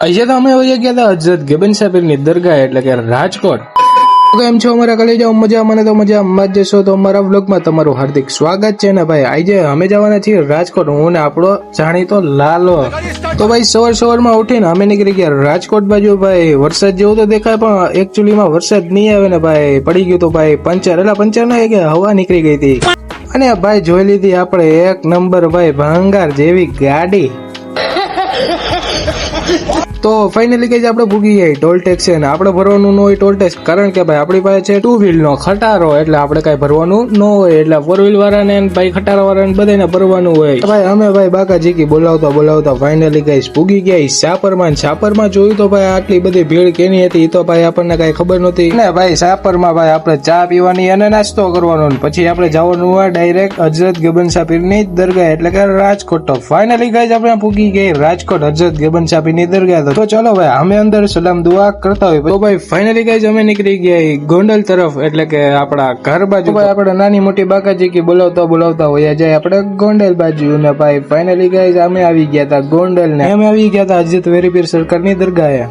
અહીંયા તો અમે વહી ગયા હતા હજરત ગેબન સાહેબની દરગાહ એટલે કે રાજકોટ. કેમ છો અમારા કલેજાઓ? મજા? મને તો મજા મત જશો તો અમારા વ્લોગમાં તમારું હાર્દિક સ્વાગત છે ને ભાઈ. આજે અમે જવાના છીએ રાજકોટ, હું ને આપણો જાણીતો લાલો. તો ભાઈ સવારમાં ઉઠીને અમે નીકળી ગયા રાજકોટ બાજુ. ભાઈ વરસાદ જેવું તો દેખાય પણ એકચ્યુઅલીમાં વરસાદ નહીં આવે ને ભાઈ. પડી ગયું તો ભાઈ પંચર ના કે હવા નીકળી ગઈ હતી. અને ભાઈ જોઈ લીધી આપણે એક નંબર ભાઈ ભંગાર જેવી ગાડી. તો ફાઇનલી કઈ આપણે ભૂગી ગયા ટોલ ટેક્સ છે ને આપણે ભરવાનું ન હોય ટોલ ટેક્સ, કારણ કે ભાઈ આપણી પાસે છે 2 વ્હીલ નો ખટારો, એટલે આપણે કઈ ભરવાનું ન હોય. એટલે 4 વ્હીલ વાળાને ભાઈ ખટારા વાળાને બધાને ભરવાનું હોય. ભાઈ અમે ભાઈ બાકાજીકી બોલાવતા ફાઇનલી કઈ ભૂગી ગયા સાપરમાં જોયું તો ભાઈ આટલી બધી ભીડ કેની હતી તો ભાઈ આપણને કઈ ખબર નહોતી ને ભાઈ. સાપરમાં ભાઈ આપણે ચા પીવાની અને નાસ્તો કરવાનો, પછી આપણે જવાનું હોય ડાયરેક્ટ હજરત ગેબન સાહેબની દરગાહ એટલે કે રાજકોટ. તો ફાઇનલી કઈ આપણે ભૂગી ગઈ રાજકોટ હજરત ગેબન સાહેબની દરગાહ. તો ચલો ભાઈ અમે અંદર સલામ દુઆ કરતા હોય. તો ભાઈ ફાઇનલી ગાઈઝ અમે નીકળી ગયા ગોંડલ તરફ એટલે કે આપણા ઘર બાજુ. ભાઈ આપણે નાની મોટી બાકાજી બોલાવતા હોય જાય આપણે ગોંડલ બાજુ ને ભાઈ ફાઇનલી ગાઈઝ અમે આવી ગયા હતા ગોંડલ ને અમે આવી ગયા હતા હજરત વેરીપીર સરકારની દરગાહે.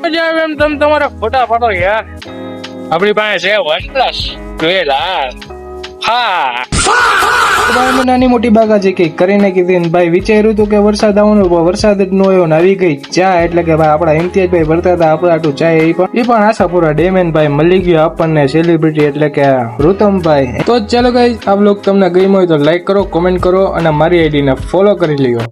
મજા આવે એમ તમે તમારા ફોટા પાડો યાર. આપણી પાસે છે OnePlus 12R. હા ભાઈ નાની મોટી બાકાજી કઈ કરીને કીધી ભાઈ વિચાર્યું હતું કે વરસાદ આવવાનો પણ વરસાદ જ ન આવ્યો ને આવી ગઈ ચા. એટલે કે ભાઈ આપડા ઇમ્તિયાજભાઈ ભરતા હતા આપડા આટલું ચા એ પણ આશાપુરા ડેમેન ભાઈ મળી ગયો આપણને સેલિબ્રિટી એટલે કે ઋતમભાઈ. તો ચાલો ગાઈસ આ વ્લોગ તમને ગમ્યો હોય તો લાઈક કરો, કોમેન્ટ કરો અને મારી આઈડી ને ફોલો કરી લ્યો.